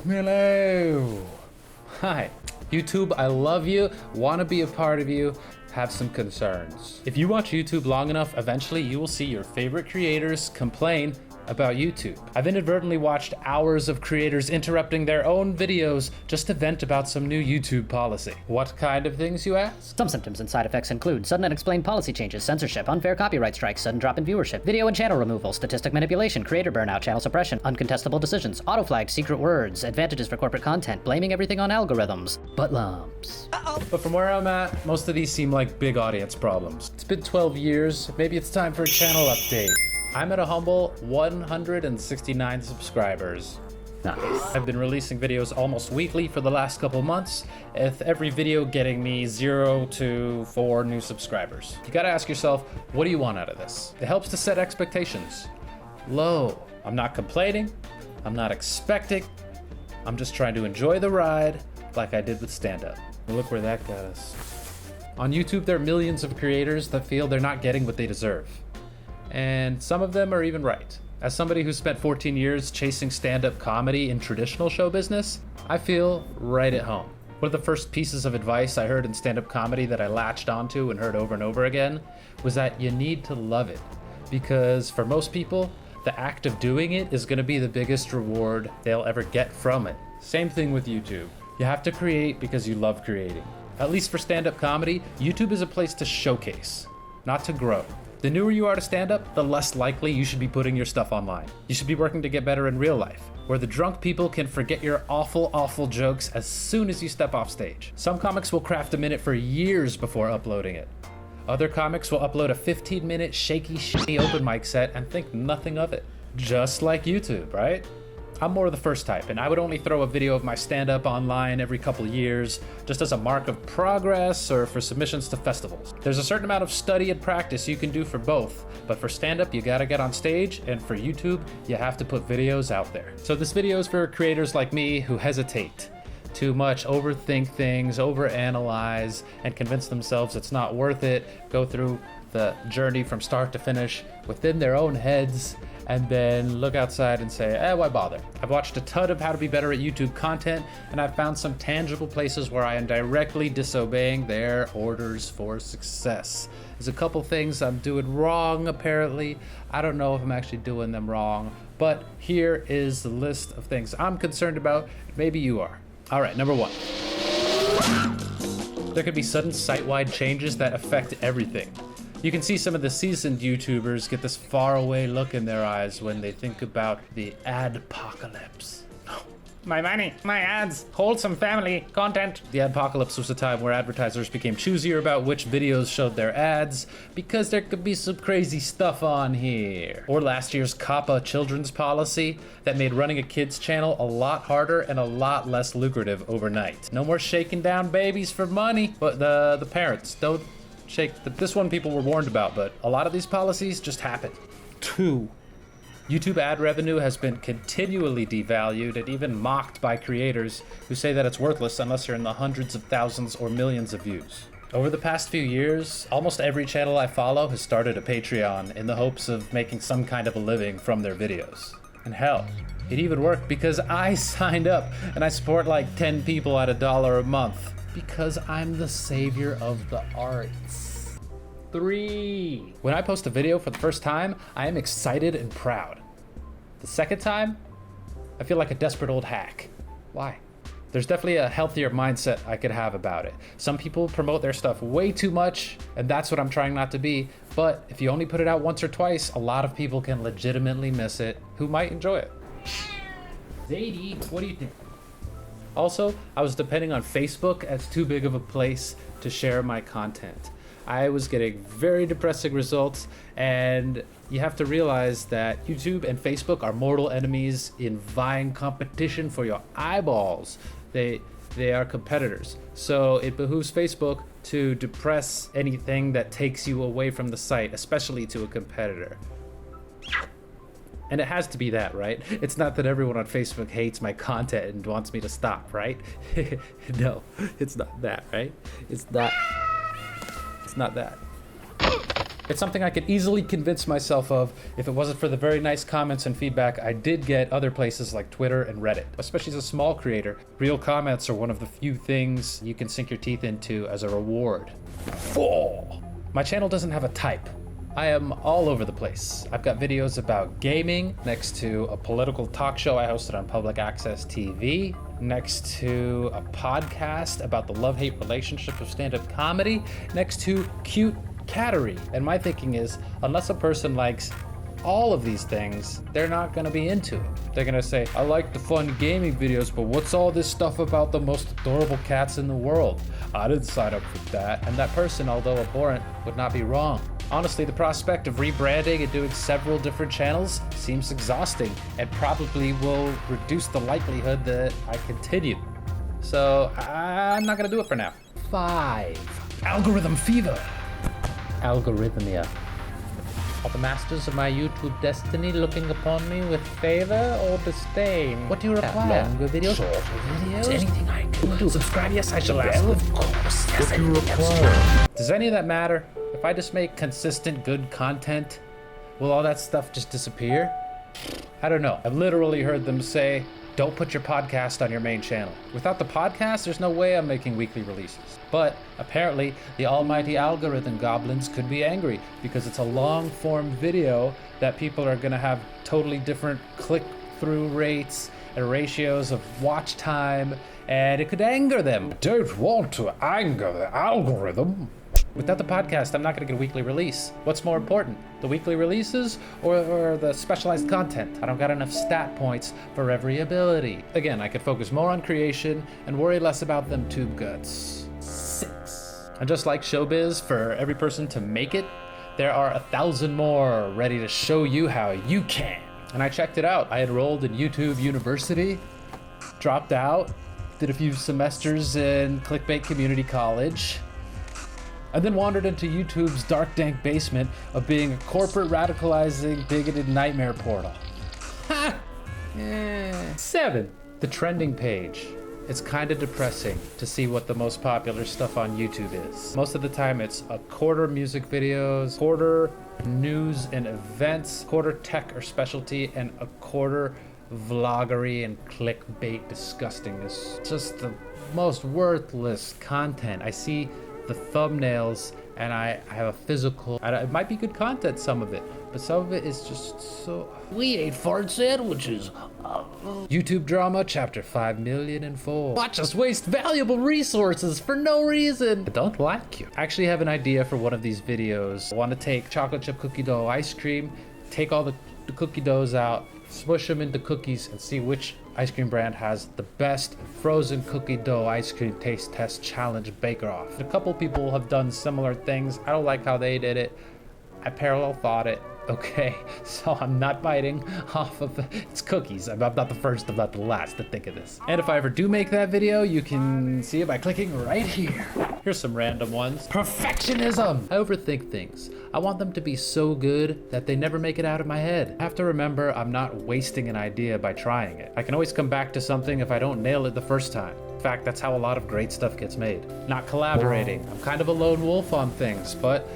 Hello. Hi. YouTube, I love you, want to be a part of you, have some concerns. If you watch YouTube long enough, eventually you will see your favorite creators complain about YouTube. I've inadvertently watched hours of creators interrupting their own videos just to vent about some new YouTube policy. What kind of things, you ask? Some symptoms and side effects include sudden unexplained policy changes, censorship, unfair copyright strikes, sudden drop in viewership, video and channel removal, statistic manipulation, creator burnout, channel suppression, uncontestable decisions, auto-flagged secret words, advantages for corporate content, blaming everything on algorithms, butt lumps. But from where I'm at, most of these seem like big audience problems. It's been 12 years, maybe it's time for a channel update. I'm at a humble 169 subscribers. Nice. I've been releasing videos almost weekly for the last couple months, with every video getting me 0 to 4 new subscribers. You gotta ask yourself, what do you want out of this? It helps to set expectations low. I'm not complaining, I'm not expecting, I'm just trying to enjoy the ride like I did with stand-up. Look where that got us. On YouTube, there are millions of creators that feel they're not getting what they deserve. And some of them are even right. As somebody who spent 14 years chasing stand-up comedy in traditional show business, I feel right at home. One of the first pieces of advice I heard in stand-up comedy that I latched onto and heard over and over again was that you need to love it. Because for most people, the act of doing it is gonna be the biggest reward they'll ever get from it. Same thing with YouTube. You have to create because you love creating. At least for stand-up comedy, YouTube is a place to showcase, not to grow. The newer you are to stand-up, the less likely you should be putting your stuff online. You should be working to get better in real life, where the drunk people can forget your awful, awful jokes as soon as you step off stage. Some comics will craft a minute for years before uploading it. Other comics will upload a 15-minute shaky, shitty open mic set and think nothing of it. Just like YouTube, right? I'm more of the first type, and I would only throw a video of my stand-up online every couple years, just as a mark of progress or for submissions to festivals. There's a certain amount of study and practice you can do for both, but for stand-up, you gotta get on stage, and for YouTube, you have to put videos out there. So this video is for creators like me who hesitate too much, overthink things, overanalyze, and convince themselves it's not worth it, go through the journey from start to finish within their own heads, and then look outside and say, why bother? I've watched a ton of how to be better at YouTube content, and I've found some tangible places where I am directly disobeying their orders for success. There's a couple things I'm doing wrong, apparently. I don't know if I'm actually doing them wrong, but here is the list of things I'm concerned about. Maybe you are. All right, number 1. There could be sudden site-wide changes that affect everything. You can see some of the seasoned YouTubers get this faraway look in their eyes when they think about the adpocalypse. My money, my ads, wholesome family content. The adpocalypse was a time where advertisers became choosier about which videos showed their ads because there could be some crazy stuff on here. Or last year's COPPA children's policy that made running a kids channel a lot harder and a lot less lucrative overnight. No more shaking down babies for money, but the parents don't shake. This one people were warned about, but a lot of these policies just happen. 2. YouTube ad revenue has been continually devalued and even mocked by creators who say that it's worthless unless you're in the hundreds of thousands or millions of views. Over the past few years, almost every channel I follow has started a Patreon in the hopes of making some kind of a living from their videos. And hell, it even worked because I signed up and I support like 10 people at $1 a month. Because I'm the savior of the arts. 3. When I post a video for the first time, I am excited and proud. The second time, I feel like a desperate old hack. Why? There's definitely a healthier mindset I could have about it. Some people promote their stuff way too much, and that's what I'm trying not to be. But if you only put it out once or twice, a lot of people can legitimately miss it who might enjoy it. Zadie, what do you think? Also, I was depending on Facebook as too big of a place to share my content. I was getting very depressing results, and you have to realize that YouTube and Facebook are mortal enemies in vying competition for your eyeballs. They are competitors. So it behooves Facebook to depress anything that takes you away from the site, especially to a competitor. And it has to be that, right? It's not that everyone on Facebook hates my content and wants me to stop, right? No, it's not that, right? It's not that. It's something I could easily convince myself of if it wasn't for the very nice comments and feedback I did get other places like Twitter and Reddit. Especially as a small creator, real comments are one of the few things you can sink your teeth into as a reward. 4. My channel doesn't have a type. I am all over the place. I've got videos about gaming, next to a political talk show I hosted on public access TV, next to a podcast about the love-hate relationship of stand-up comedy, next to cute cattery. And my thinking is, unless a person likes all of these things, they're not gonna be into it. They're gonna say, I like the fun gaming videos, but what's all this stuff about the most adorable cats in the world? I didn't sign up for that. And that person, although abhorrent, would not be wrong. Honestly, the prospect of rebranding and doing several different channels seems exhausting and probably will reduce the likelihood that I continue. So I'm not gonna do it for now. 5. Algorithm fever. Algorithmia. Are the masters of my YouTube destiny looking upon me with favor or disdain? What do you require? Longer videos? Shorter videos? Anything I can do. Subscribe? Yes, I shall ask. Of course. Yes, what do you require? Does any of that matter? If I just make consistent good content, will all that stuff just disappear? I don't know. I've literally heard them say, don't put your podcast on your main channel. Without the podcast, there's no way I'm making weekly releases. But apparently, the almighty algorithm goblins could be angry because it's a long-form video that people are gonna have totally different click-through rates and ratios of watch time, and it could anger them. Don't want to anger the algorithm. Without the podcast, I'm not going to get a weekly release. What's more important, the weekly releases or the specialized content? I don't got enough stat points for every ability. Again, I could focus more on creation and worry less about them tube guts. 6. And just like showbiz, for every person to make it, there are 1,000 more ready to show you how you can. And I checked it out. I enrolled in YouTube University, dropped out, did a few semesters in Clickbait Community College, and then wandered into YouTube's dark, dank basement of being a corporate radicalizing, bigoted nightmare portal. Ha! 7. The trending page. It's kind of depressing to see what the most popular stuff on YouTube is. Most of the time it's a quarter music videos, quarter news and events, quarter tech or specialty, and a quarter vloggery and clickbait disgustingness. Just the most worthless content. I see the thumbnails and I have a physical, it might be good content, some of it, but some of it is just so, we ate fart sandwiches. YouTube drama chapter 5,000,004. Watch us waste valuable resources for no reason. I don't like you. I actually have an idea for one of these videos. I want to take chocolate chip cookie dough ice cream, take all the cookie doughs out, smush them into cookies, and see which ice cream brand has the best frozen cookie dough ice cream taste test challenge bake-off. A couple people have done similar things. I don't like how they did it. I parallel thought it. Okay, so I'm not biting off of it's cookies. I'm not the first, I'm not the last to think of this. And if I ever do make that video, you can see it by clicking right here. Here's some random ones. Perfectionism. I overthink things. I want them to be so good that they never make it out of my head. I have to remember I'm not wasting an idea by trying it. I can always come back to something if I don't nail it the first time. In fact, that's how a lot of great stuff gets made. Not collaborating. I'm kind of a lone wolf on things, but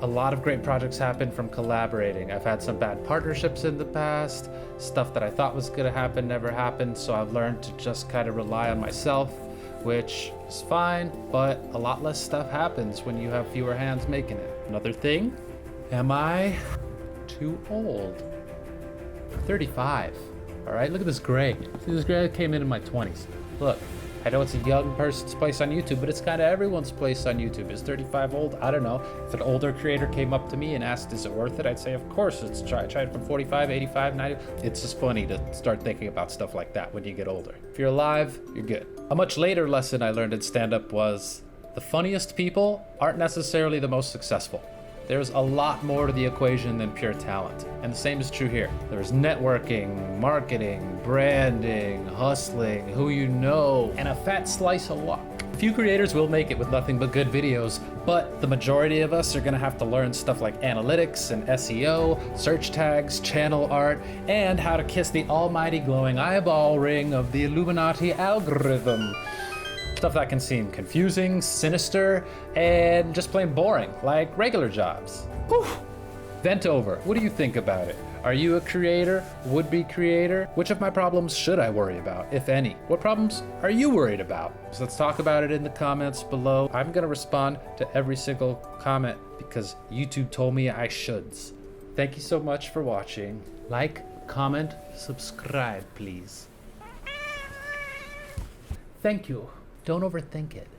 a lot of great projects happen from collaborating. I've had some bad partnerships in the past. Stuff that I thought was gonna happen never happened, so I've learned to just kind of rely on myself, which is fine, but a lot less stuff happens when you have fewer hands making it. Another thing, am I too old? 35, all right? Look at this gray. See, this gray came in my 20s. Look. I know it's a young person's place on YouTube, but it's kind of everyone's place on YouTube. Is 35 old? I don't know. If an older creator came up to me and asked, is it worth it? I'd say, of course, let's try it from 45, 85, 90. It's just funny to start thinking about stuff like that when you get older. If you're alive, you're good. A much later lesson I learned in stand-up was the funniest people aren't necessarily the most successful. There's a lot more to the equation than pure talent. And the same is true here. There's networking, marketing, branding, hustling, who you know, and a fat slice of luck. Few creators will make it with nothing but good videos, but the majority of us are gonna have to learn stuff like analytics and SEO, search tags, channel art, and how to kiss the almighty glowing eyeball ring of the Illuminati algorithm. Stuff that can seem confusing, sinister, and just plain boring, like regular jobs. Whew. Vent over. What do you think about it? Are you a creator? Would-be creator? Which of my problems should I worry about, if any? What problems are you worried about? So let's talk about it in the comments below. I'm gonna respond to every single comment because YouTube told me I should. Thank you so much for watching. Like, comment, subscribe, please. Thank you. Don't overthink it.